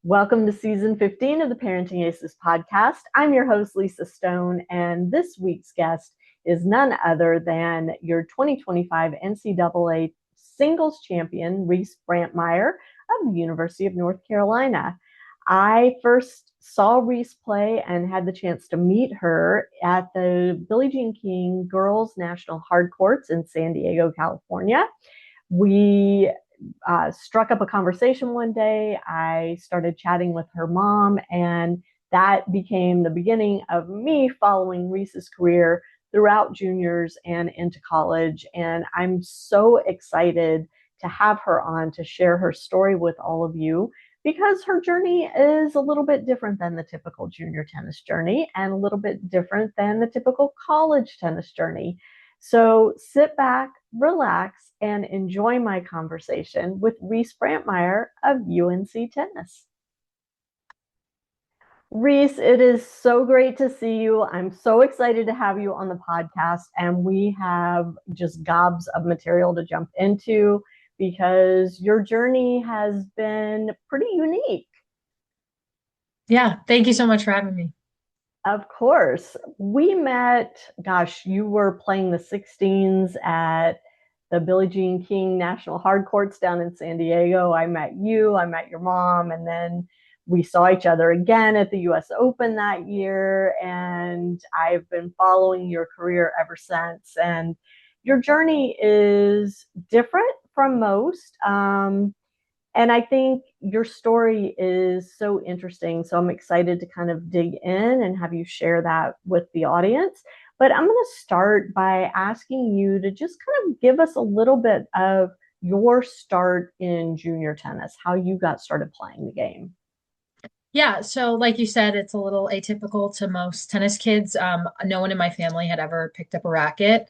Welcome to season 15 of the Parenting Aces podcast. I'm your host, Lisa Stone, and this week's guest is none other than your 2025 NCAA singles champion, Reese Brantmeier of the University of North Carolina. I first saw Reese play and had the chance to meet her at the Billie Jean King Girls National Hardcourts in San Diego, California. We struck up a conversation one day. I started chatting with her mom, and that became the beginning of me following Reese's career throughout juniors and into college. And I'm so excited to have her on to share her story with all of you because her journey is a little bit different than the typical junior tennis journey and a little bit different than the typical college tennis journey. So sit back, relax, and enjoy my conversation with Reese Brantmeier of UNC Tennis. Reese, it is so great to see you. I'm so excited to have you on the podcast, and we have just gobs of material to jump into because your journey has been pretty unique. Yeah, thank you so much for having me. Of course. We met, you were playing the 16s at the Billie Jean King National Hardcourts down in San Diego. I met you, I met your mom, and then we saw each other again at the US Open that year. And I've been following your career ever since. And your journey is different from most. And I think your story is so interesting. So I'm excited to kind of dig in and have you share that with the audience. But I'm going to start by asking you to just kind of give us a little bit of your start in junior tennis, how you got started playing the game. Yeah, so like you said, it's a little atypical to most tennis kids. No one in my family had ever picked up a racket.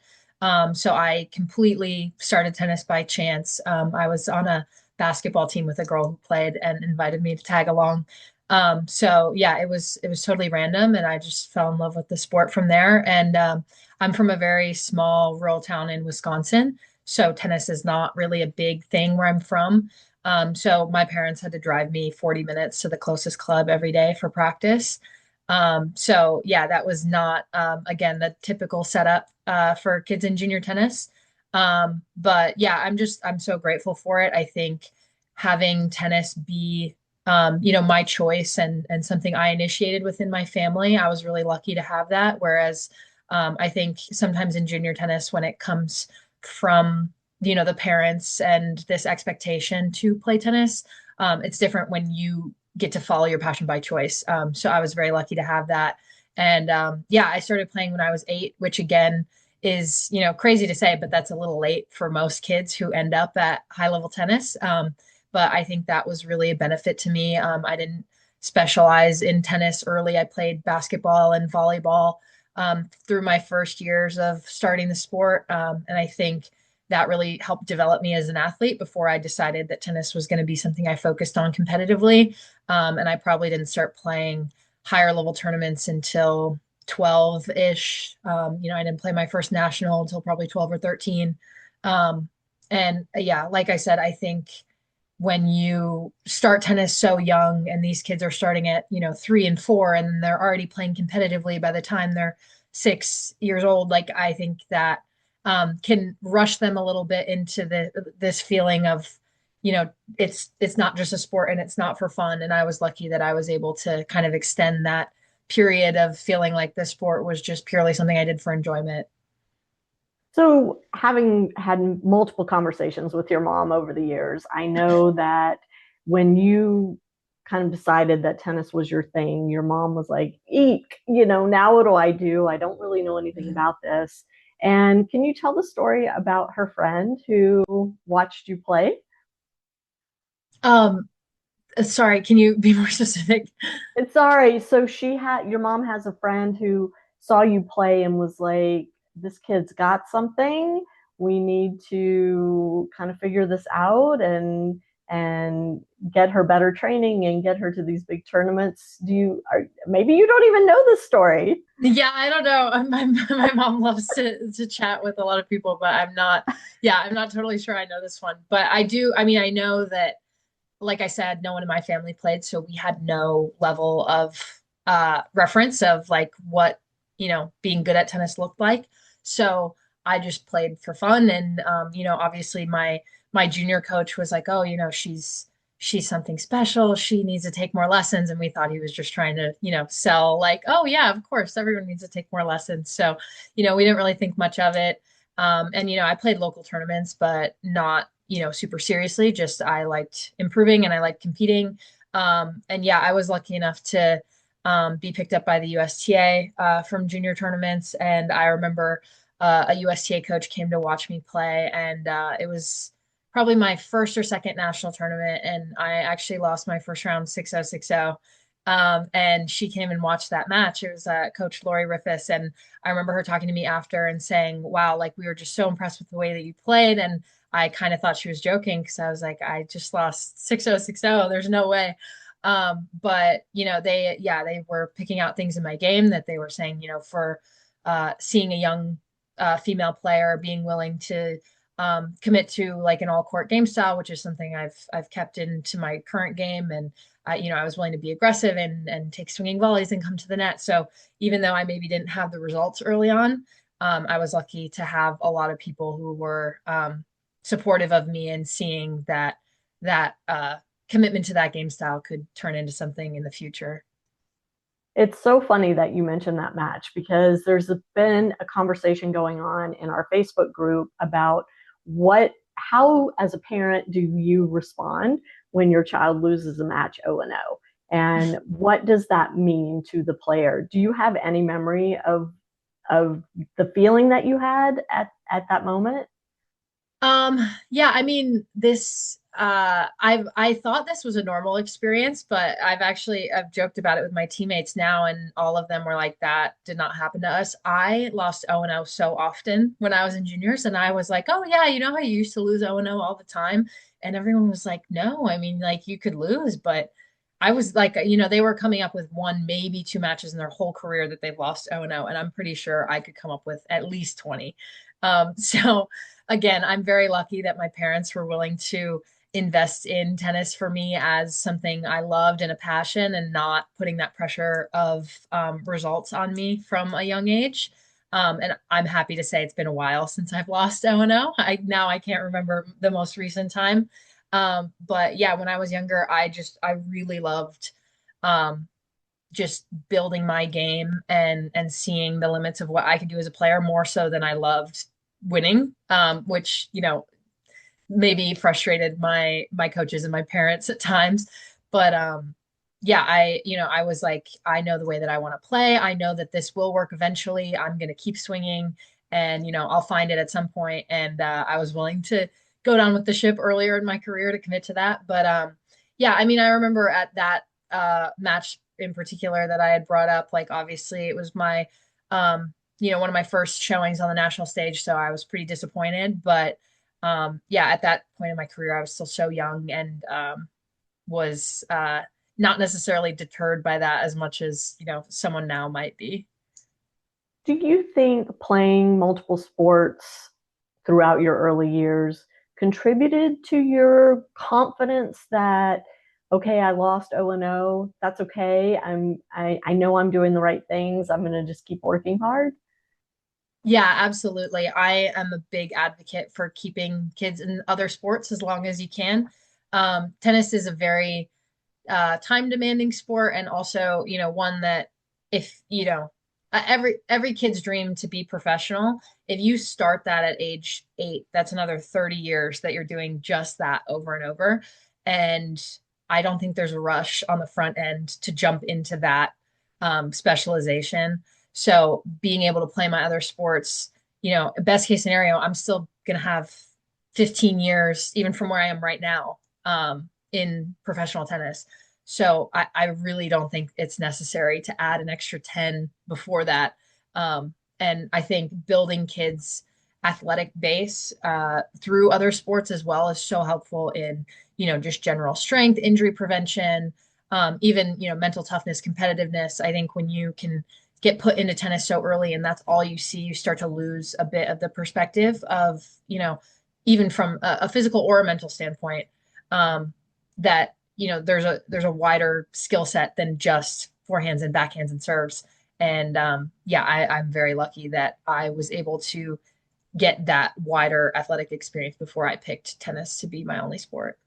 So I completely started tennis by chance. I was on a basketball team with a girl who played and invited me to tag along. So yeah, it was totally random, and I just fell in love with the sport from there. And I'm from a very small rural town in Wisconsin, so tennis is not really a big thing where I'm from. So my parents had to drive me 40 minutes to the closest club every day for practice. So yeah, that was not, again, the typical setup for kids in junior tennis. But yeah, I'm so grateful for it. I think having tennis be, my choice and something I initiated within my family, I was really lucky to have that. Whereas, I think sometimes in junior tennis, when it comes from the parents and this expectation to play tennis, it's different when you get to follow your passion by choice. So I was very lucky to have that. And yeah, I started playing when I was 8, which again is crazy to say, but that's a little late for most kids who end up at high level tennis. But I think that was really a benefit to me. I didn't specialize in tennis early. I played basketball and volleyball through my first years of starting the sport. And I think that really helped develop me as an athlete before I decided that tennis was going to be something I focused on competitively. And I probably didn't start playing higher level tournaments until 12-ish. I didn't play my first national until probably 12 or 13. And yeah, like I said, I think when you start tennis so young and these kids are starting at 3 and 4 and they're already playing competitively by the time they're 6 years old, like I think that can rush them a little bit into this feeling of it's not just a sport and it's not for fun. And I was lucky that I was able to kind of extend that period of feeling like the sport was just purely something I did for enjoyment. So, having had multiple conversations with your mom over the years, I know that when you kind of decided that tennis was your thing, your mom was like, eek, now what do I do? I don't really know anything about this. And can you tell the story about her friend who watched you play? Um, Sorry, can you be more specific? It's sorry. So your mom has a friend who saw you play and was like, this kid's got something. We need to kind of figure this out and get her better training and get her to these big tournaments. Maybe you don't even know this story. Yeah, I don't know. My mom loves to chat with a lot of people, but I'm not, yeah, I'm not totally sure I know this one. But I do, I mean, I know that like I said, no one in my family played, so we had no level of reference of like what, being good at tennis looked like. So I just played for fun. And obviously my junior coach was like, oh, she's something special. She needs to take more lessons. And we thought he was just trying to, sell like, oh yeah, of course, everyone needs to take more lessons. So, we didn't really think much of it. And I played local tournaments, but not, super seriously. Just I liked improving and I liked competing. And yeah, I was lucky enough to be picked up by the USTA from junior tournaments. And I remember a USTA coach came to watch me play, and it was probably my first or second national tournament, and I actually lost my first round 6-0, 6-0. And she came and watched that match. It was Coach Lori Riffis, and I remember her talking to me after and saying, "Wow, like we were just so impressed with the way that you played." And I kind of thought she was joking because I was like, "I just lost 6-0, 6-0. There's no way." But they were picking out things in my game that they were saying, for seeing a young female player being willing to commit to like an all court game style, which is something I've kept into my current game. And I was willing to be aggressive and take swinging volleys and come to the net. So even though I maybe didn't have the results early on, I was lucky to have a lot of people who were supportive of me and seeing that commitment to that game style could turn into something in the future. It's so funny that you mentioned that match because been a conversation going on in our Facebook group about how as a parent do you respond when your child loses a match 0-0, and what does that mean to the player? Do you have any memory of the feeling that you had at that moment? Yeah, I mean, I thought this was a normal experience, but I've joked about it with my teammates now, and all of them were like, that did not happen to us. I lost 0-0 so often when I was in juniors, and I was like, oh yeah, you know how you used to lose 0-0 all the time? And everyone was like, no, I mean, like you could lose, but I was like, they were coming up with one, maybe two matches in their whole career that they've lost 0-0, and I'm pretty sure I could come up with at least 20. So again, I'm very lucky that my parents were willing to invest in tennis for me as something I loved and a passion, and not putting that pressure of results on me from a young age. And I'm happy to say it's been a while since I've lost 0-0. I can't remember the most recent time. But yeah, when I was younger, I really loved um, just building my game and seeing the limits of what I could do as a player more so than I loved winning, which maybe frustrated my coaches and my parents at times. But yeah, I was like, I know the way that I want to play. I know that this will work eventually. I'm going to keep swinging, and I'll find it at some point. And I was willing to go down with the ship earlier in my career to commit to that. But yeah, I mean, I remember at that match in particular that I had brought up, like obviously it was my one of my first showings on the national stage, so I was pretty disappointed. But yeah, at that point in my career, I was still so young, and was not necessarily deterred by that as much as someone now might be. Do you think playing multiple sports throughout your early years contributed to your confidence that, okay, I lost 0-0, that's okay. I know I'm doing the right things. I'm going to just keep working hard. Yeah, absolutely. I am a big advocate for keeping kids in other sports as long as you can. Tennis is a very time demanding sport, and also one that, if every kid's dream to be professional, if you start that at age 8, that's another 30 years that you're doing just that over and over. And I don't think there's a rush on the front end to jump into that specialization. So being able to play my other sports, best case scenario, I'm still gonna have 15 years even from where I am right now in professional tennis. So I really don't think it's necessary to add an extra 10 before that. And I think building kids' athletic base through other sports as well is so helpful in, just general strength, injury prevention, even, mental toughness, competitiveness. I think when you can get put into tennis so early and that's all you see, you start to lose a bit of the perspective of, even from a physical or a mental standpoint. that, there's a wider skill set than just forehands and backhands and serves. And yeah, I'm very lucky that I was able to get that wider athletic experience before I picked tennis to be my only sport.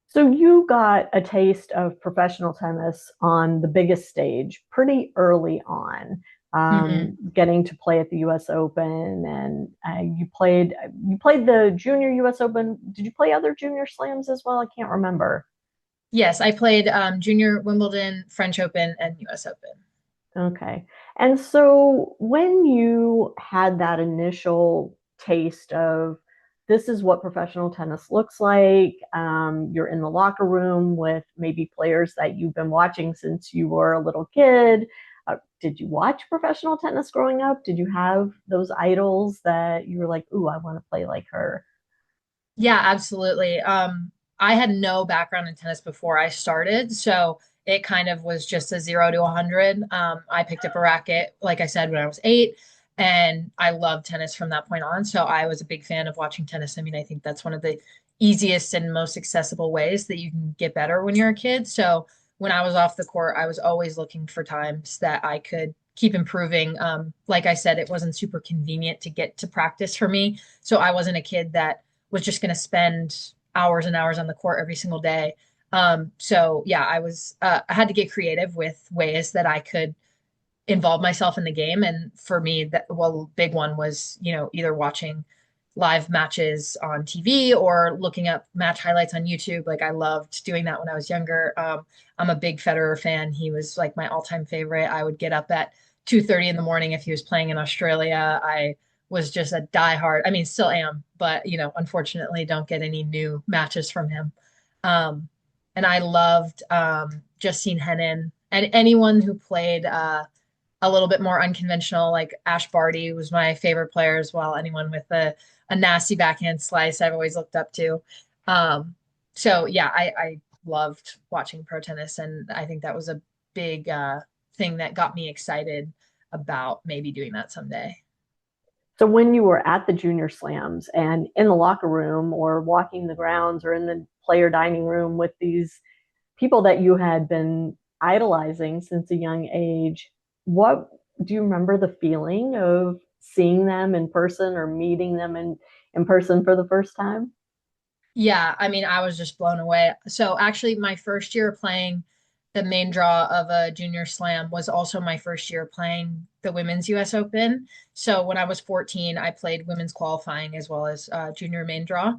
So you got a taste of professional tennis on the biggest stage pretty early on, Hmm. getting to play at the U.S. Open, and you played the Junior U.S. Open. Did you play other Junior Slams as well? I can't remember. Yes, I played Junior Wimbledon, French Open, and US Open. Okay. And so when you had that initial taste of this is what professional tennis looks like, you're in the locker room with maybe players that you've been watching since you were a little kid. Did you watch professional tennis growing up? Did you have those idols that you were like, ooh, I want to play like her? Yeah, absolutely. I had no background in tennis before I started, so it kind of was just a 0 to 100. I picked up a racket, like I said, when I was 8, and I loved tennis from that point on. So I was a big fan of watching tennis. I mean, I think that's one of the easiest and most accessible ways that you can get better when you're a kid. So when I was off the court, I was always looking for times that I could keep improving. Like I said, it wasn't super convenient to get to practice for me. So I wasn't a kid that was just going to spend hours and hours on the court every single day. So yeah, I had to get creative with ways that I could involve myself in the game. And for me, that well, big one was, either watching live matches on TV or looking up match highlights on YouTube. Like I loved doing that when I was younger. I'm a big Federer fan. He was like my all-time favorite. I would get up at 2:30 in the morning if he was playing in Australia. I was just a diehard. I mean, still am, but unfortunately, don't get any new matches from him. Um, and I loved Justine Henin and anyone who played a little bit more unconventional, like Ash Barty was my favorite player as well. Anyone with a nasty backhand slice, I've always looked up to. Um, so yeah, I loved watching pro tennis, and I think that was a big thing that got me excited about maybe doing that someday. So when you were at the Junior Slams and in the locker room or walking the grounds or in the player dining room with these people that you had been idolizing since a young age, what do you remember the feeling of seeing them in person or meeting them in person for the first time? Yeah, I mean, I was just blown away. So actually, my first year playing the main draw of a junior slam was also my first year playing the women's US Open. So when I was 14, I played women's qualifying as well as junior main draw.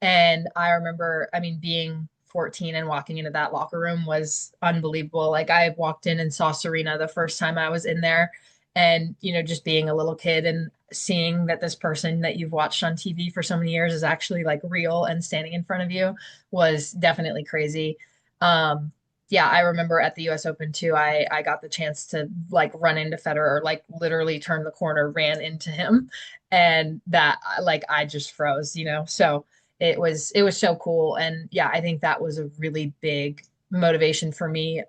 And I remember, I mean, being 14 and walking into that locker room was unbelievable. Like I walked in and saw Serena the first time I was in there, and just being a little kid and seeing that this person that you've watched on TV for so many years is actually like real and standing in front of you was definitely crazy. Um, yeah, I remember at the US Open too, I got the chance to like run into Federer, like literally turn the corner, ran into him, and that like I just froze. So it was so cool. And yeah, I think that was a really big motivation for me.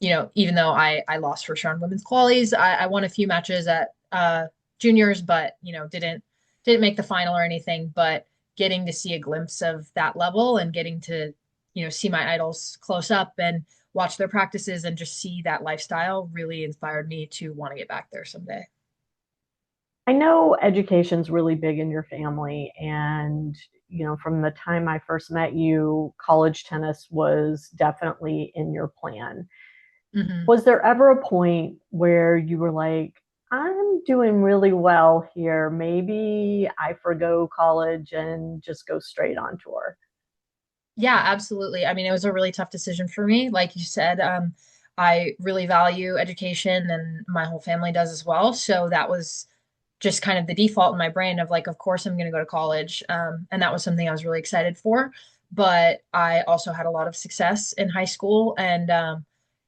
Even though I lost for sure on women's qualies, I won a few matches at juniors, but didn't make the final or anything. But getting to see a glimpse of that level and getting to see my idols close up and watch their practices and just see that lifestyle really inspired me to want to get back there someday. I know education's really big in your family, and from the time I first met you, college tennis was definitely in your plan. Hmm. Was there ever a point where you were like, I'm doing really well here. Maybe I forgo college and just go straight on tour? Yeah, absolutely. I mean, it was a really tough decision for me. Like you said, I really value education and my whole family does as well. So that was just kind of the default in my brain of like, of course, I'm going to go to college. And that was something I was really excited for. But I also had a lot of success in high school. And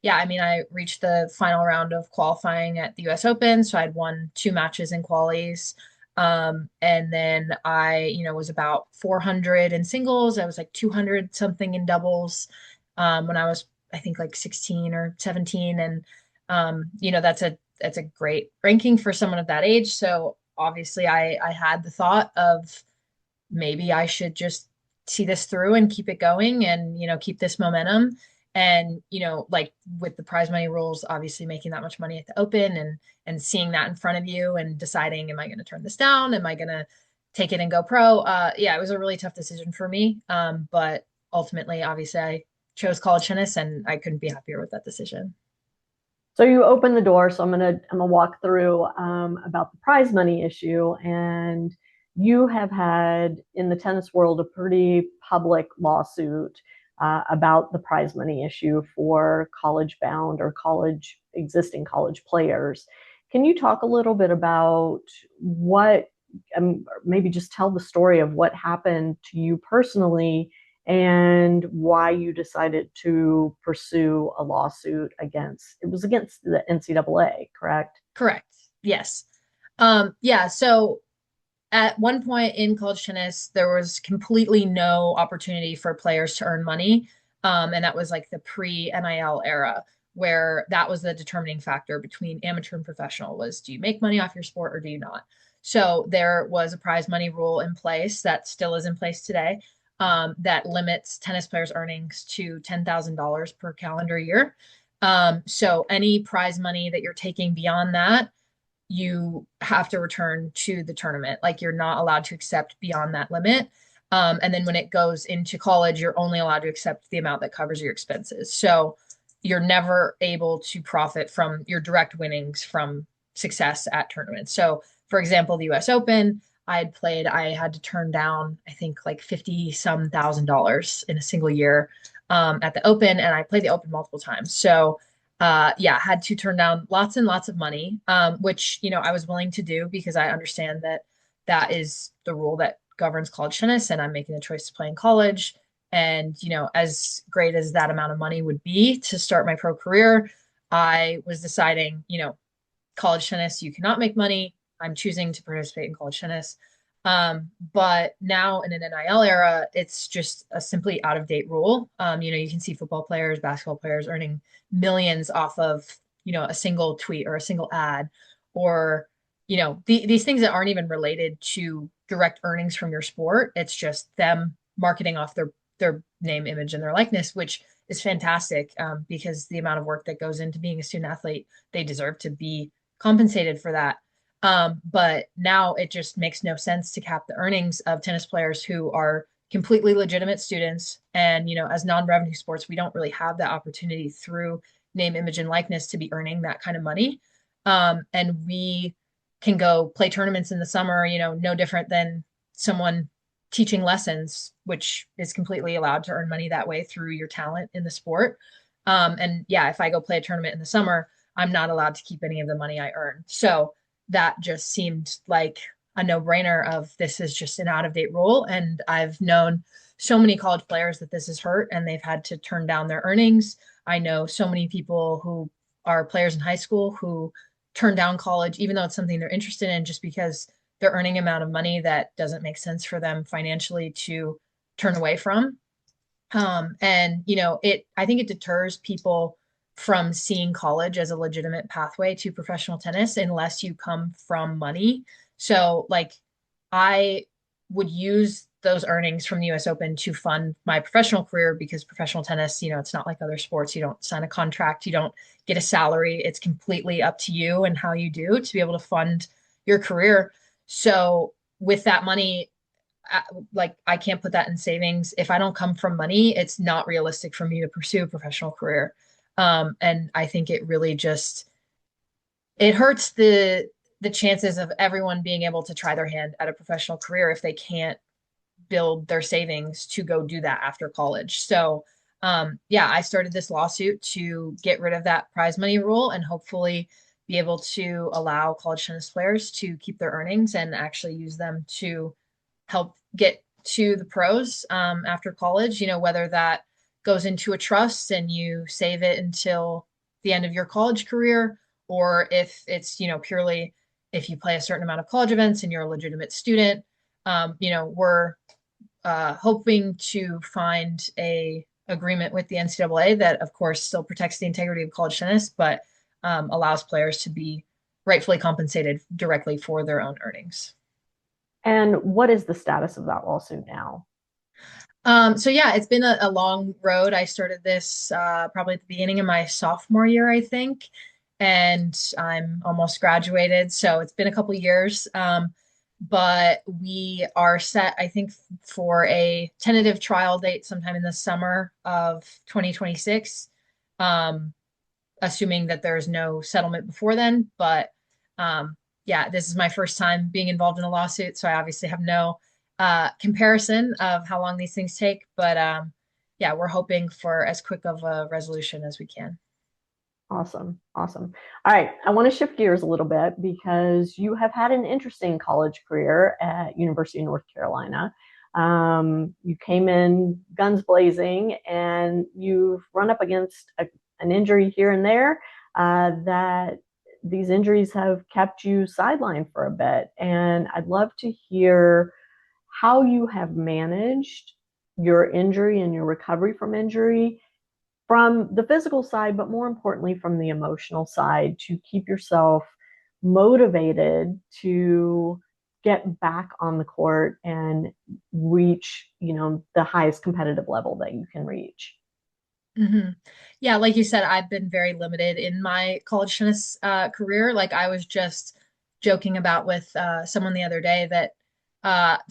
yeah, I mean, I reached the final round of qualifying at the US Open. So I'd won 2 matches in qualies. And then I, was about 400 in singles. I was like 200 something in doubles when I was, I think, like 16 or 17. And, that's a great ranking for someone of that age. So obviously I had the thought of maybe I should just see this through and keep it going and, keep this momentum. And, like with the prize money rules, obviously making that much money at the open and seeing that in front of you and deciding, am I going to turn this down? Am I going to take it and go pro? Yeah, it was a really tough decision for me. But ultimately, obviously, I chose college tennis and I couldn't be happier with that decision. So you open the door. So I'm gonna walk through about the prize money issue, and you have had in the tennis world a pretty public lawsuit about the prize money issue for college bound or existing college players. Can you talk a little bit about what, maybe just tell the story of what happened to you personally and why you decided to pursue a lawsuit against the NCAA, correct? Correct. Yes. Yeah. So at one point in college tennis, there was completely no opportunity for players to earn money. And that was like the pre-NIL era, where that was the determining factor between amateur and professional was, do you make money off your sport or do you not? So there was a prize money rule in place that still is in place today, that limits tennis players' earnings to $10,000 per calendar year. So any prize money that you're taking beyond that, you have to return to the tournament. Like you're not allowed to accept beyond that limit. And then when it goes into college, you're only allowed to accept the amount that covers your expenses. So you're never able to profit from your direct winnings from success at tournaments. So, for example, the US Open, I had to turn down, I think like 50 some $1,000 in a single year at the Open, and I played the Open multiple times. So yeah, had to turn down lots and lots of money, which, I was willing to do because I understand that that is the rule that governs college tennis, and I'm making the choice to play in college. And, as great as that amount of money would be to start my pro career, I was deciding, college tennis, you cannot make money. I'm choosing to participate in college tennis. But now in an NIL era, it's just a simply out of date rule. You can see football players, basketball players earning millions off of, a single tweet or a single ad, or, these things that aren't even related to direct earnings from your sport. It's just them marketing off their name, image, and their likeness, which is fantastic, because the amount of work that goes into being a student athlete, they deserve to be compensated for that. But now it just makes no sense to cap the earnings of tennis players who are completely legitimate students. And, as non-revenue sports, we don't really have that opportunity through name, image, and likeness to be earning that kind of money. And we can go play tournaments in the summer, no different than someone teaching lessons, which is completely allowed to earn money that way through your talent in the sport. And yeah, if I go play a tournament in the summer, I'm not allowed to keep any of the money I earn. So that just seemed like a no-brainer of this is just an out-of-date rule. And I've known so many college players that this has hurt and they've had to turn down their earnings. I know so many people who are players in high school who turn down college, even though it's something they're interested in, just because they're earning an amount of money that doesn't make sense for them financially to turn away from. And I think it deters people from seeing college as a legitimate pathway to professional tennis unless you come from money. So like I would use those earnings from the US Open to fund my professional career, because professional tennis, it's not like other sports. You don't sign a contract, you don't get a salary. It's completely up to you and how you do to be able to fund your career. So with that money, like I can't put that in savings. If I don't come from money, it's not realistic for me to pursue a professional career. And I think it really just it hurts the chances of everyone being able to try their hand at a professional career if they can't build their savings to go do that after college. So yeah, I started this lawsuit to get rid of that prize money rule and hopefully be able to allow college tennis players to keep their earnings and actually use them to help get to the pros after college, whether that goes into a trust and you save it until the end of your college career, or if it's, purely if you play a certain amount of college events and you're a legitimate student. We're hoping to find a agreement with the NCAA that, of course, still protects the integrity of college tennis, but allows players to be rightfully compensated directly for their own earnings. And what is the status of that lawsuit now? So yeah, it's been a long road. I started this probably at the beginning of my sophomore year, I think, and I'm almost graduated. So it's been a couple years. But we are set, I think, for a tentative trial date sometime in the summer of 2026, assuming that there's no settlement before then. But yeah, this is my first time being involved in a lawsuit, so I obviously have no comparison of how long these things take. But yeah, we're hoping for as quick of a resolution as we can. Awesome. Awesome. All right. I want to shift gears a little bit because you have had an interesting college career at University of North Carolina. You came in guns blazing and you've run up against an injury here and there that these injuries have kept you sidelined for a bit. And I'd love to hear how you have managed your injury and your recovery from injury from the physical side, but more importantly, from the emotional side to keep yourself motivated to get back on the court and reach, the highest competitive level that you can reach. Hmm. Yeah, like you said, I've been very limited in my college tennis career. Like I was just joking about with someone the other day that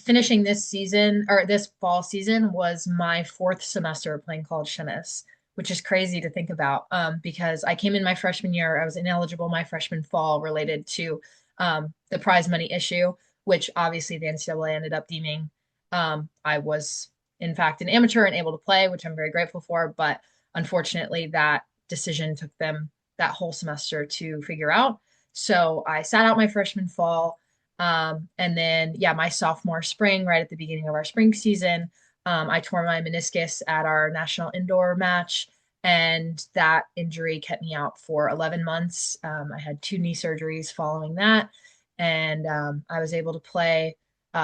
finishing this season or this fall season was my fourth semester of playing college tennis, which is crazy to think about because I came in my freshman year. I was ineligible my freshman fall related to the prize money issue, which obviously the NCAA ended up deeming I was, in fact, an amateur and able to play, which I'm very grateful for. But unfortunately, that decision took them that whole semester to figure out. So I sat out my freshman fall. And then, yeah, my sophomore spring, right at the beginning of our spring season, I tore my meniscus at our national indoor match. And that injury kept me out for 11 months. I had two knee surgeries following that. And I was able to play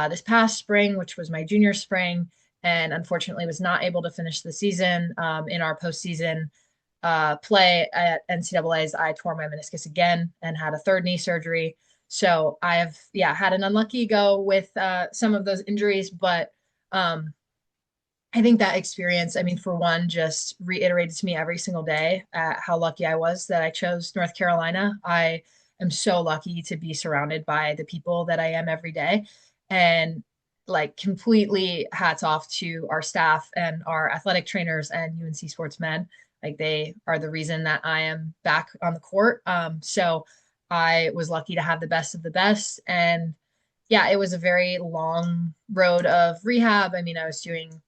this past spring, which was my junior spring, and unfortunately was not able to finish the season. In our postseason play at NCAA's, I tore my meniscus again and had a third knee surgery. So I have, yeah, had an unlucky go with some of those injuries, but um, I think that experience, I mean, for one, just reiterated to me every single day how lucky I was that I chose North Carolina. I am so lucky to be surrounded by the people that I am every day. And like completely hats off to our staff and our athletic trainers and UNC sportsmen. Like they are the reason that I am back on the court. So I was lucky to have the best of the best. And yeah, it was a very long road of rehab. I mean, I was doing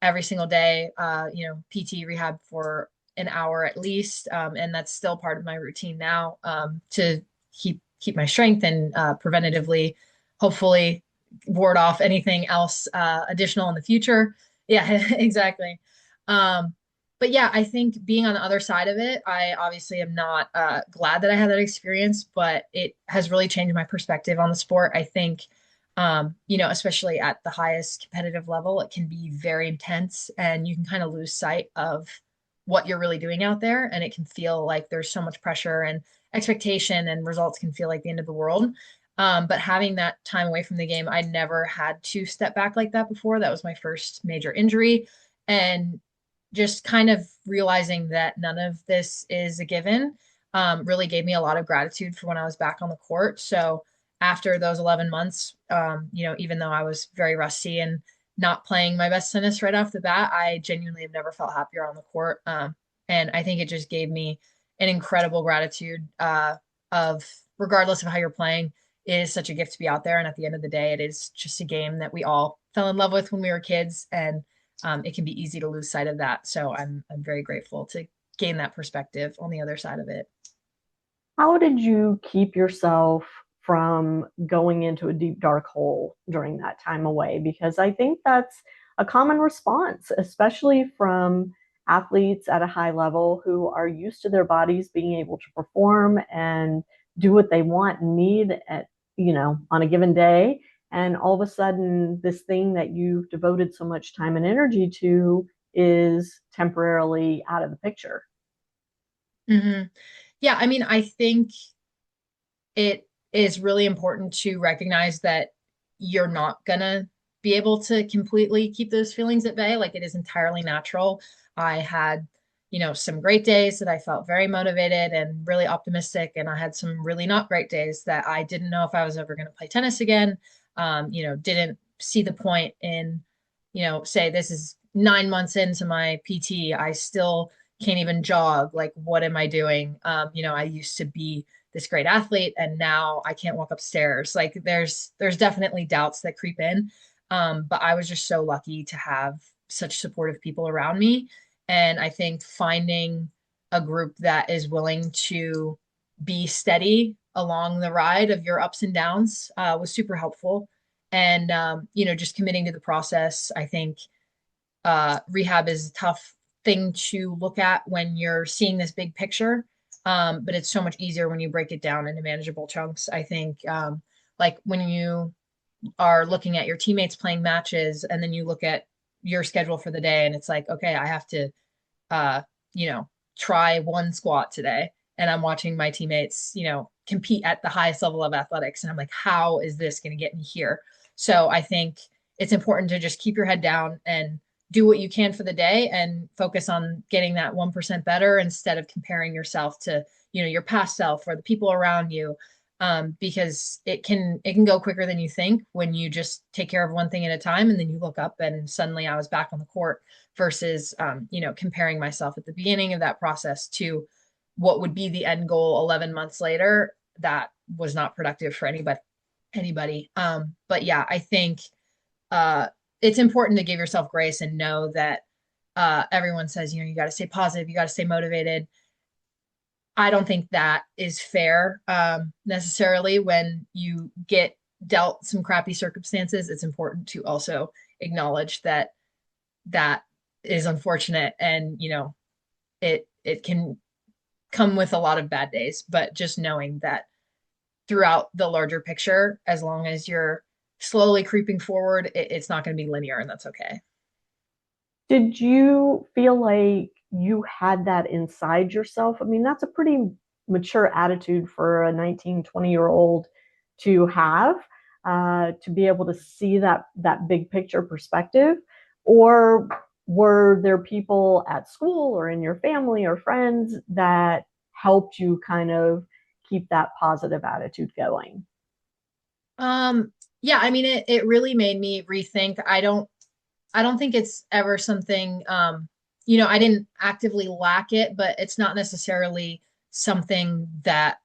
every single day, PT rehab for an hour at least. And that's still part of my routine now to keep my strength and preventatively, hopefully, ward off anything else additional in the future. Yeah, exactly. Um, but yeah, I think being on the other side of it, I obviously am not glad that I had that experience, but it has really changed my perspective on the sport. I think especially at the highest competitive level, it can be very intense and you can kind of lose sight of what you're really doing out there. And it can feel like there's so much pressure and expectation, and results can feel like the end of the world. But having that time away from the game, I never had to step back like that before. That was my first major injury. And just kind of realizing that none of this is a given really gave me a lot of gratitude for when I was back on the court. So, after those 11 months, even though I was very rusty and not playing my best tennis right off the bat, I genuinely have never felt happier on the court. And I think it just gave me an incredible gratitude of regardless of how you're playing, it is such a gift to be out there. And at the end of the day, it is just a game that we all fell in love with when we were kids. And it can be easy to lose sight of that. So I'm very grateful to gain that perspective on the other side of it. How did you keep yourself from going into a deep, dark hole during that time away? Because I think that's a common response, especially from athletes at a high level who are used to their bodies being able to perform and do what they want and need at, on a given day. And all of a sudden, this thing that you've devoted so much time and energy to is temporarily out of the picture. Hmm. Yeah, I mean, I think it is really important to recognize that you're not gonna be able to completely keep those feelings at bay. Like it is entirely natural. I had, some great days that I felt very motivated and really optimistic. And I had some really not great days that I didn't know if I was ever going to play tennis again. Didn't see the point in, say this is 9 months into my PT. I still can't even jog. Like, what am I doing? I used to be this great athlete and now I can't walk upstairs. Like there's definitely doubts that creep in. But I was just so lucky to have such supportive people around me. And I think finding a group that is willing to be steady along the ride of your ups and downs was super helpful. And, just committing to the process. I think rehab is a tough thing to look at when you're seeing this big picture. But it's so much easier when you break it down into manageable chunks. I think, like when you are looking at your teammates playing matches and then you look at your schedule for the day and it's like, okay, I have to, uh, try one squat today. And I'm watching my teammates, compete at the highest level of athletics. And I'm like, how is this going to get me here? So I think it's important to just keep your head down and do what you can for the day and focus on getting that 1% better instead of comparing yourself to, your past self or the people around you. Because it can go quicker than you think when you just take care of one thing at a time and then you look up and suddenly I was back on the court versus comparing myself at the beginning of that process to what would be the end goal 11 months later. That was not productive for anybody. But yeah, I think it's important to give yourself grace and know that everyone says, you got to stay positive, you got to stay motivated. I don't think that is fair necessarily when you get dealt some crappy circumstances. It's important to also acknowledge that that is unfortunate and it can come with a lot of bad days, but just knowing that throughout the larger picture, as long as you're slowly creeping forward, it's not going to be linear and that's okay. Did you feel like you had that inside yourself? I mean, that's a pretty mature attitude for a 19, 20-year-old to have, to be able to see that big picture perspective. Or were there people at school or in your family or friends that helped you kind of keep that positive attitude going? Yeah, I mean it really made me rethink. I don't think it's ever something I didn't actively lack it, but it's not necessarily something that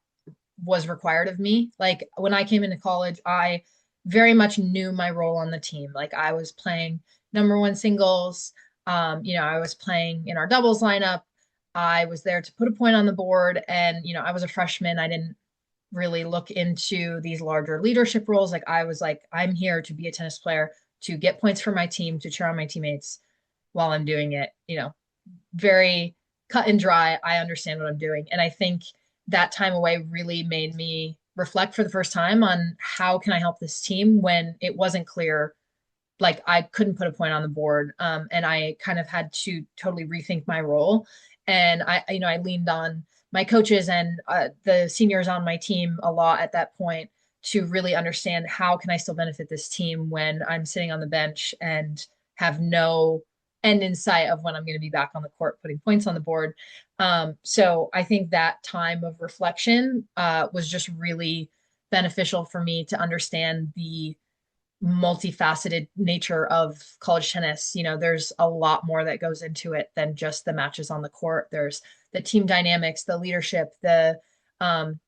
was required of me. Like when I came into college, I very much knew my role on the team. Like I was playing number one singles. I was playing in our doubles lineup. I was there to put a point on the board, and I was a freshman. I didn't really look into these larger leadership roles. Like I was like, I'm here to be a tennis player, to get points for my team, to cheer on my teammates while I'm doing it. Very cut and dry. I understand what I'm doing. And I think that time away really made me reflect for the first time on how can I help this team when it wasn't clear, like I couldn't put a point on the board. And I kind of had to totally rethink my role. And I leaned on my coaches and the seniors on my team a lot at that point to really understand how can I still benefit this team when I'm sitting on the bench and have no end in sight of when I'm going to be back on the court putting points on the board. So I think that time of reflection was just really beneficial for me to understand the multifaceted nature of college tennis. There's a lot more that goes into it than just the matches on the court. There's the team dynamics, the leadership, the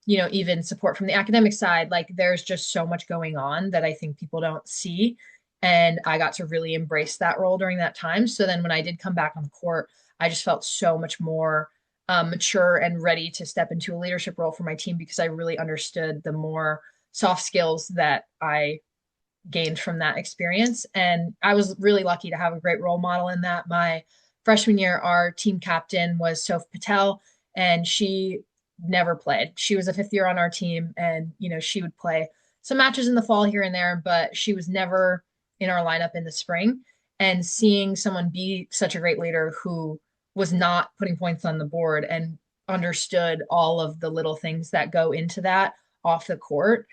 even support from the academic side. Like there's just so much going on that I think people don't see. And I got to really embrace that role during that time. So then when I did come back on the court, I just felt so much more mature and ready to step into a leadership role for my team because I really understood the more soft skills that I gained from that experience. And I was really lucky to have a great role model in that. My freshman year, our team captain was Soph Patel, and she never played. She was a fifth year on our team, and she would play some matches in the fall here and there, but she was never in our lineup in the spring. And seeing someone be such a great leader who was not putting points on the board and understood all of the little things that go into that off the court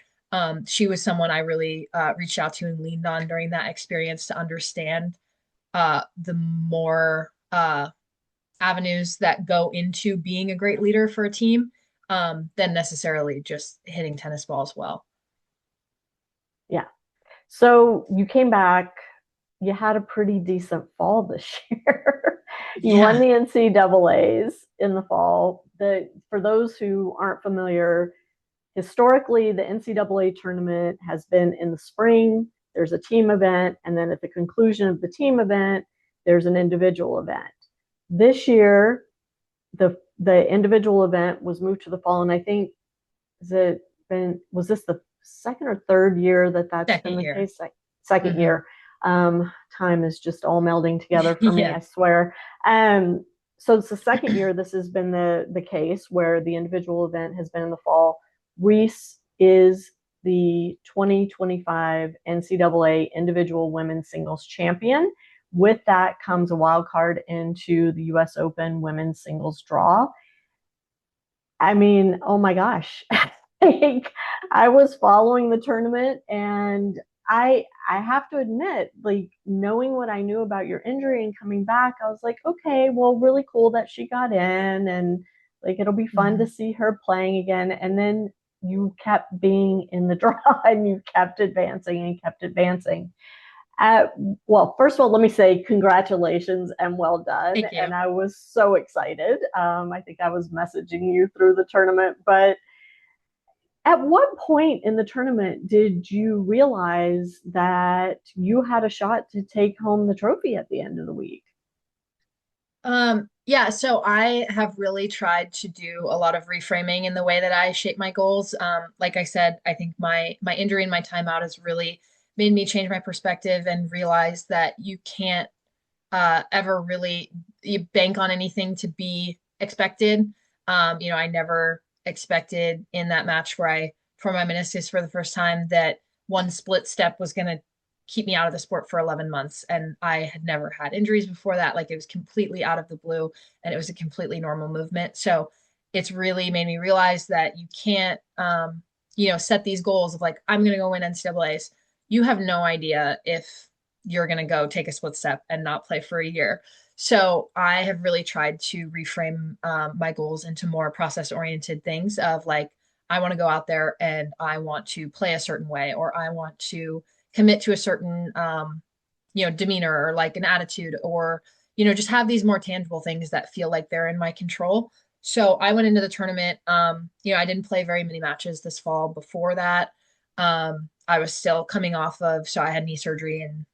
She was someone I really reached out to and leaned on during that experience to understand the more avenues that go into being a great leader for a team than necessarily just hitting tennis balls well. Yeah. So you came back, you had a pretty decent fall this year. You won Yeah. the NCAAs in the fall. For those who aren't familiar, historically, the NCAA tournament has been in the spring. There's a team event, and then at the conclusion of the team event, there's an individual event. This year, the individual event was moved to the fall, and I think was this the second or third year that that's been Second the year. case? Second Hmm. year. Time is just all melding together for me, Yeah. I swear. So it's the second year this has been the case where the individual event has been in the fall. Reese is the 2025 NCAA individual women's singles champion. With that comes a wild card into the US Open women's singles draw. I mean, oh my gosh. Like, I was following the tournament, and I have to admit, like, knowing what I knew about your injury and coming back, I was like, okay, well, really cool that she got in, and like it'll be fun to Hmm. see her playing again. And then you kept being in the draw and you kept advancing and kept advancing. Uh, well, first of all, let me say congratulations and well done. Thank And you. I was so excited. I think I was messaging you through the tournament, but at what point in the tournament did you realize that you had a shot to take home the trophy at the end of the week? Yeah, so I have really tried to do a lot of reframing in the way that I shape my goals. Like I said, I think my injury and my timeout has really made me change my perspective and realize that you can't ever really you bank on anything to be expected. I never expected in that match where I tore my meniscus for the first time that one split step was going to keep me out of the sport for 11 months. And I had never had injuries before that. Like, it was completely out of the blue and it was a completely normal movement. So it's really made me realize that you can't, set these goals of like, I'm going to go win NCAAs. You have no idea if you're going to go take a split step and not play for a year. So I have really tried to reframe my goals into more process oriented things of like, I want to go out there and I want to play a certain way, or I want to commit to a certain, demeanor or like an attitude, or, just have these more tangible things that feel like they're in my control. So I went into the tournament. I didn't play very many matches this fall before that. I was still coming off of, so I had knee surgery in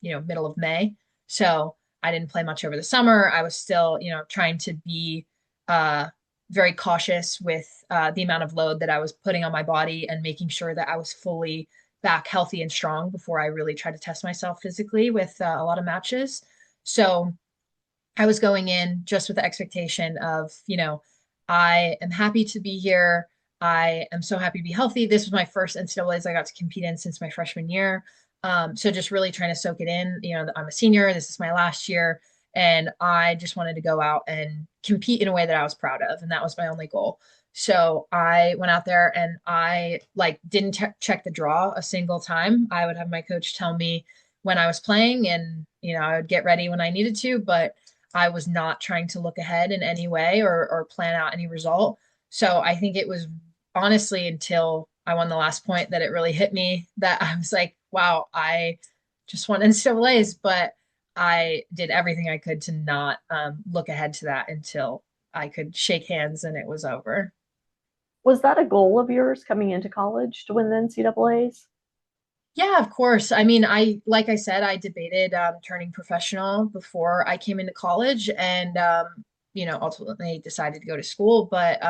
middle of May. So I didn't play much over the summer. I was still, trying to be uh, very cautious with the amount of load that I was putting on my body and making sure that I was fully back healthy and strong before I really tried to test myself physically with a lot of matches. So I was going in just with the expectation of, I am happy to be here. I am so happy to be healthy. This was my first NCAAs I got to compete in since my freshman year. So just really trying to soak it in. I'm a senior. This is my last year. And I just wanted to go out and compete in a way that I was proud of. And that was my only goal. So I went out there and I like didn't check the draw a single time. I would have my coach tell me when I was playing, and, I would get ready when I needed to, but I was not trying to look ahead in any way or plan out any result. So I think it was honestly until I won the last point that it really hit me that I was like, wow, I just won NCAAs, but I did everything I could to not look ahead to that until I could shake hands and it was over. Was that a goal of yours coming into college to win the NCAAs? Yeah, of course. I mean, like I said, I debated turning professional before I came into college and, ultimately decided to go to school. But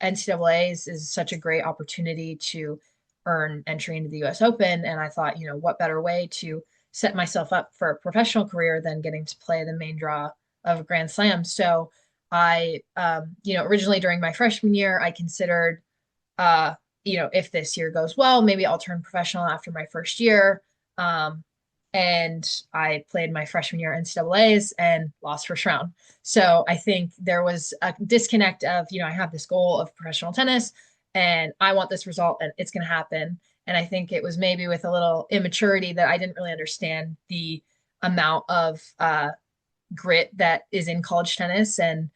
NCAA is such a great opportunity to earn entry into the US Open. And I thought, what better way to set myself up for a professional career than getting to play the main draw of a Grand Slam. So I, originally during my freshman year, I considered uh, if this year goes well, maybe I'll turn professional after my first year. Um, and I played my freshman year NCAAs and lost first round. So I think there was a disconnect of, I have this goal of professional tennis and I want this result and it's going to happen. And I think it was maybe with a little immaturity that I didn't really understand the amount of grit that is in college tennis. And,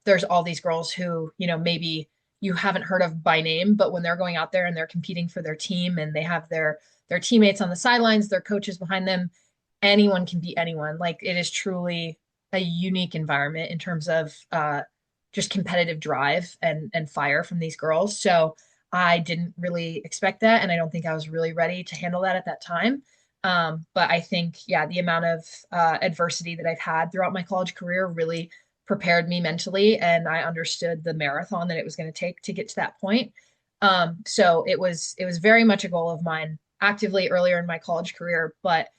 there's all these girls who, maybe you haven't heard of by name, but when they're going out there and they're competing for their team and they have their teammates on the sidelines, their coaches behind them, anyone can beat anyone. Like it is truly a unique environment in terms of just competitive drive and fire from these girls. So I didn't really expect that, and I don't think I was really ready to handle that at that time. But I think, yeah, the amount of adversity that I've had throughout my college career really prepared me mentally, and I understood the marathon that it was going to take to get to that point. So it was very much a goal of mine actively earlier in my college career, but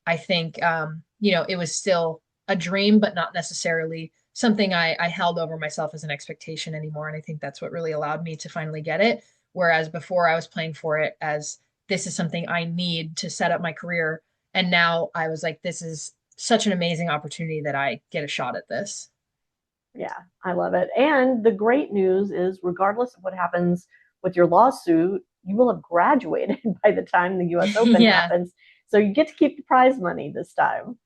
I think it was still a dream, but not necessarily something I held over myself as an expectation anymore. And I think that's what really allowed me to finally get it. Whereas before I was playing for it as this is something I need to set up my career. And now I was like, this is such an amazing opportunity that I get a shot at this. Yeah, I love it. And the great news is, regardless of what happens with your lawsuit, you will have graduated by the time the US Open Yeah. happens. So you get to keep the prize money this time.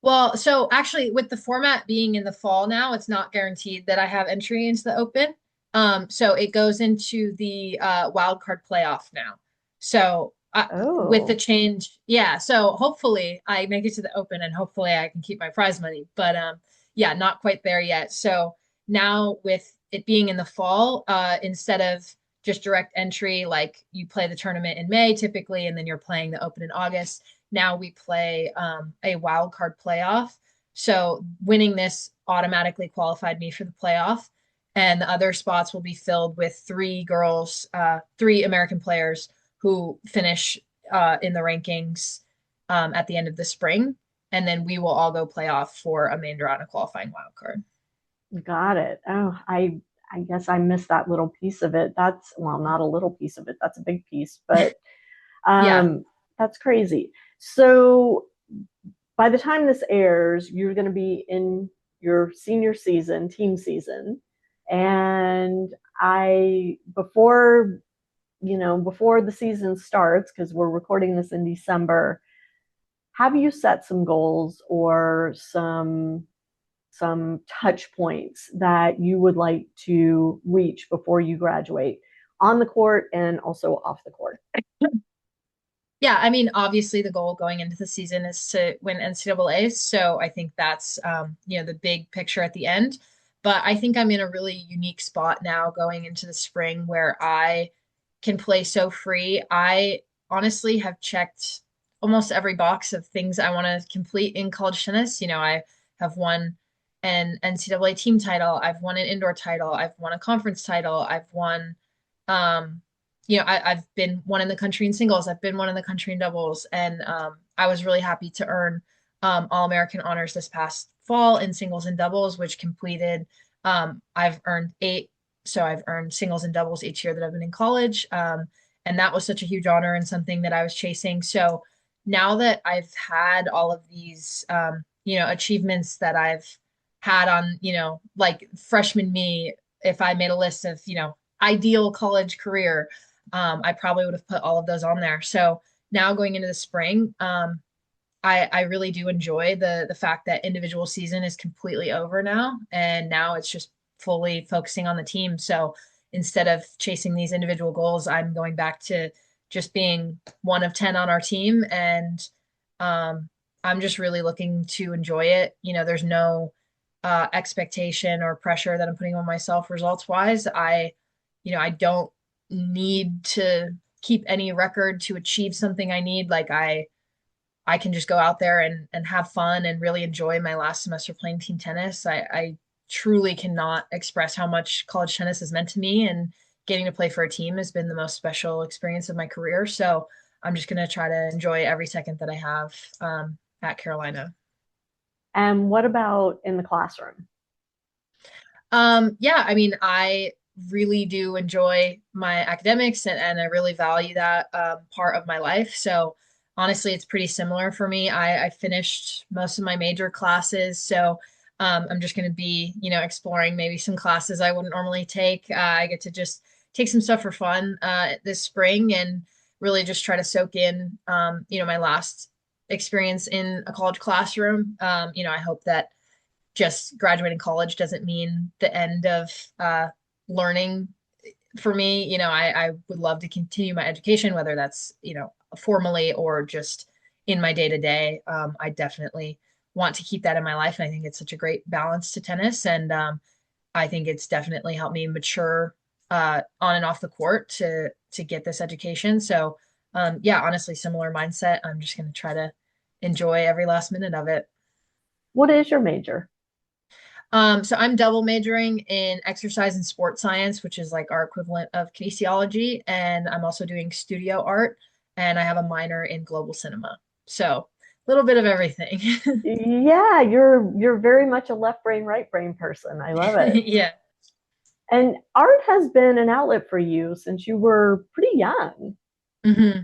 Well, so actually, with the format being in the fall now, it's not guaranteed that I have entry into the Open. So it goes into the wild card playoff now. So with the Oh, change, yeah. So hopefully I make it to the Open, and hopefully I can keep my prize money. But yeah, not quite there yet. So now with it being in the fall, instead of just direct entry, like you play the tournament in May typically, and then you're playing the Open in August. Now we play a wild card playoff. So winning this automatically qualified me for the playoff. And the other spots will be filled with three girls, three American players who finish in the rankings at the end of the spring. And then we will all go play off for a main draw and a qualifying wild card. got it. Oh, I guess I missed that little piece of it. That's, well, not a little piece of it. That's a big piece, but Yeah. um that's crazy. So by the time this airs, you're going to be in your senior season, team season. And before the season starts, because we're recording this in December, have you set some goals or some touch points that you would like to reach before you graduate on the court and also off the court? Yeah, I mean, obviously the goal going into the season is to win NCAA. So I think that's the big picture at the end. But I think I'm in a really unique spot now going into the spring where I can play so free. I honestly have checked almost every box of things I want to complete in college tennis. I have won an NCAA team title, I've won an indoor title, I've won a conference title, I've won um I've been one in the country in singles. I've been one in the country in doubles. And I was really happy to earn All-American honors this past fall in singles and doubles, which completed. I've earned 8. So I've earned singles and doubles each year that I've been in college. And that was such a huge honor and something that I was chasing. So now that I've had all of these, achievements that I've had on, like freshman me, if I made a list of, ideal college career, I probably would have put all of those on there. So now going into the spring, I really do enjoy the fact that individual season is completely over now, and now it's just fully focusing on the team. So instead of chasing these individual goals, I'm going back to just being one of 10 on our team, and I'm just really looking to enjoy it. There's no expectation or pressure that I'm putting on myself results wise. I don't need to keep any record to achieve something I need. Like I can just go out there and have fun and really enjoy my last semester playing team tennis. I truly cannot express how much college tennis has meant to me, and getting to play for a team has been the most special experience of my career. So I'm just going to try to enjoy every second that I have at Carolina. And what about in the classroom? Yeah, I mean, I really do enjoy my academics, and I really value that part of my life. So honestly, it's pretty similar for me. I finished most of my major classes. So I'm just going to be, exploring maybe some classes I wouldn't normally take. I get to just take some stuff for fun this spring and really just try to soak in, my last experience in a college classroom. I hope that just graduating college doesn't mean the end of learning for me. I would love to continue my education, whether that's, formally or just in my day to day. I definitely want to keep that in my life. And I think it's such a great balance to tennis. And I think it's definitely helped me mature on and off the court to get this education. So yeah, honestly, similar mindset. I'm just going to try to enjoy every last minute of it. What is your major? So I'm double majoring in exercise and sports science, which is like our equivalent of kinesiology, and I'm also doing studio art, and I have a minor in global cinema. So a little bit of everything. Yeah, you're very much a left brain, right brain person. I love it. Yeah. And art has been an outlet for you since you were pretty young. Hmm.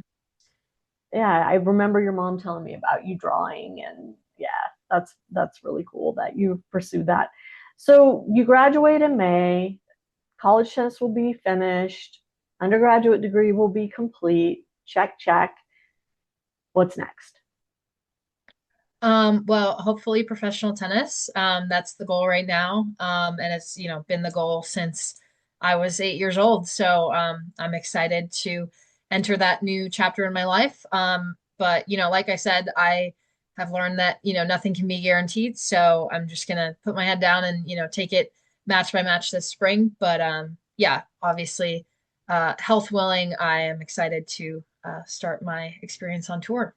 Yeah, I remember your mom telling me about you drawing, and yeah, that's really cool that you pursued that. So you graduate in May, college tennis will be finished, undergraduate degree will be complete. Check, check. What's next? Well, hopefully professional tennis. That's the goal right now. And it's, been the goal since I was 8 years old. So, I'm excited to enter that new chapter in my life. But, like I said, I have learned that, nothing can be guaranteed. So I'm just gonna put my head down and, take it match by match this spring. But, yeah, obviously, health willing, I am excited to, start my experience on tour.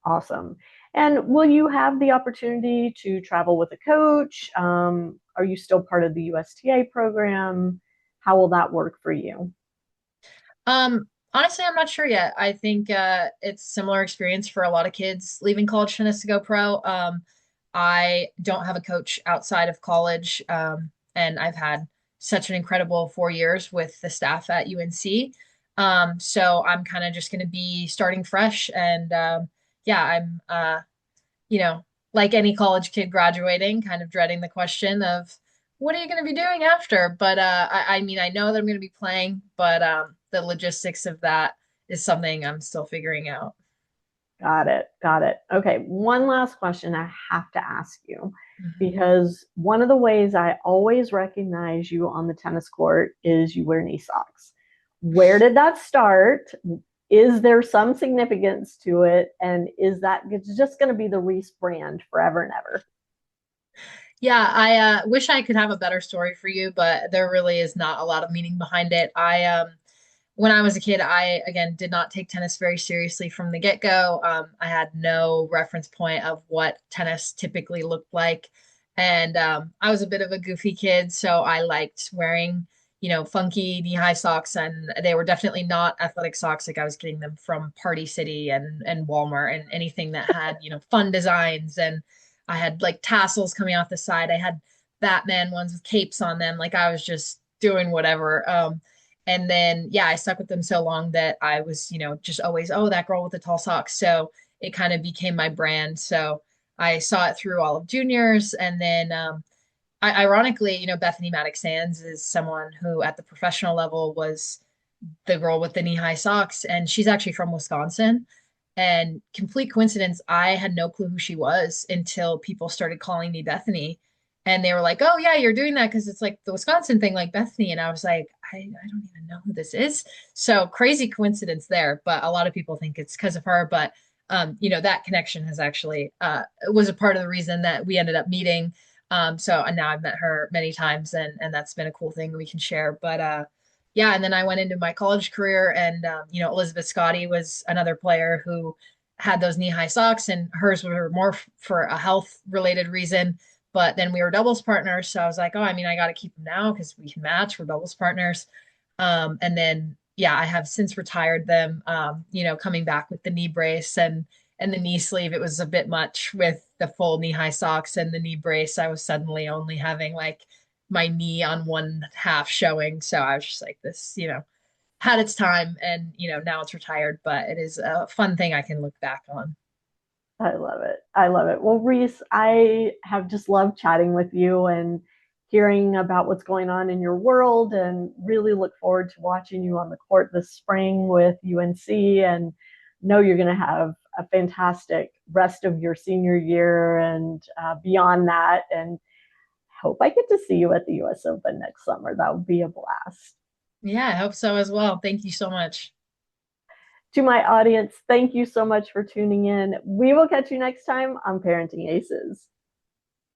Awesome. And will you have the opportunity to travel with a coach? Are you still part of the USTA program? How will that work for you? Honestly, I'm not sure yet. I think it's a similar experience for a lot of kids leaving college tennis to go pro. I don't have a coach outside of college, and I've had such an incredible 4 years with the staff at UNC. So I'm kind of just going to be starting fresh, and yeah, I'm you know, like any college kid graduating, kind of dreading the question of what are you going to be doing after? But I mean, I know that I'm going to be playing, but the logistics of that is something I'm still figuring out. Got it. Got it. Okay. One last question I have to ask you Mhm. because one of the ways I always recognize you on the tennis court is you wear knee socks. Where did that start? Is there some significance to it? And is that it's just going to be the Reese brand forever and ever? Yeah, I wish I could have a better story for you, but there really is not a lot of meaning behind it. When I was a kid, I again did not take tennis very seriously from the get-go. I had no reference point of what tennis typically looked like. And I was a bit of a goofy kid, so I liked wearing, funky knee-high socks, and they were definitely not athletic socks. Like I was getting them from Party City and Walmart and anything that had, fun designs. And I had like tassels coming off the side. I had Batman ones with capes on them. Like I was just doing whatever. And then, yeah, I stuck with them so long that I was, just always, oh, that girl with the tall socks. So it kind of became my brand. So I saw it through all of juniors. And then, ironically, Bethany Maddox Sands is someone who at the professional level was the girl with the knee high socks. And she's actually from Wisconsin. And complete coincidence, I had no clue who she was until people started calling me Bethany. And they were like, oh, yeah, you're doing that because it's like the Wisconsin thing, like Bethany. And I was like, I don't even know who this is. So crazy coincidence there. But a lot of people think it's because of her. But, that connection has actually was a part of the reason that we ended up meeting. So and now I've met her many times and that's been a cool thing we can share. But yeah, and then I went into my college career, and Elizabeth Scotty was another player who had those knee-high socks, and hers were more for a health-related reason. But then we were doubles partners, so I was like, oh, I mean, I got to keep them now because we can match. We're doubles partners. And then yeah, I have since retired them. Coming back with the knee brace and the knee sleeve, it was a bit much with the full knee-high socks and the knee brace. I was suddenly only having like my knee on one half showing. So I was just like, this, had its time and, now it's retired, but it is a fun thing I can look back on. I love it. I love it. Well, Reese, I have just loved chatting with you and hearing about what's going on in your world, and really look forward to watching you on the court this spring with UNC, and know you're going to have a fantastic rest of your senior year and beyond that. And hope I get to see you at the US Open next summer. That would be a blast. Yeah, I hope so as well. Thank you so much. To my audience, thank you so much for tuning in. We will catch you next time on Parenting Aces.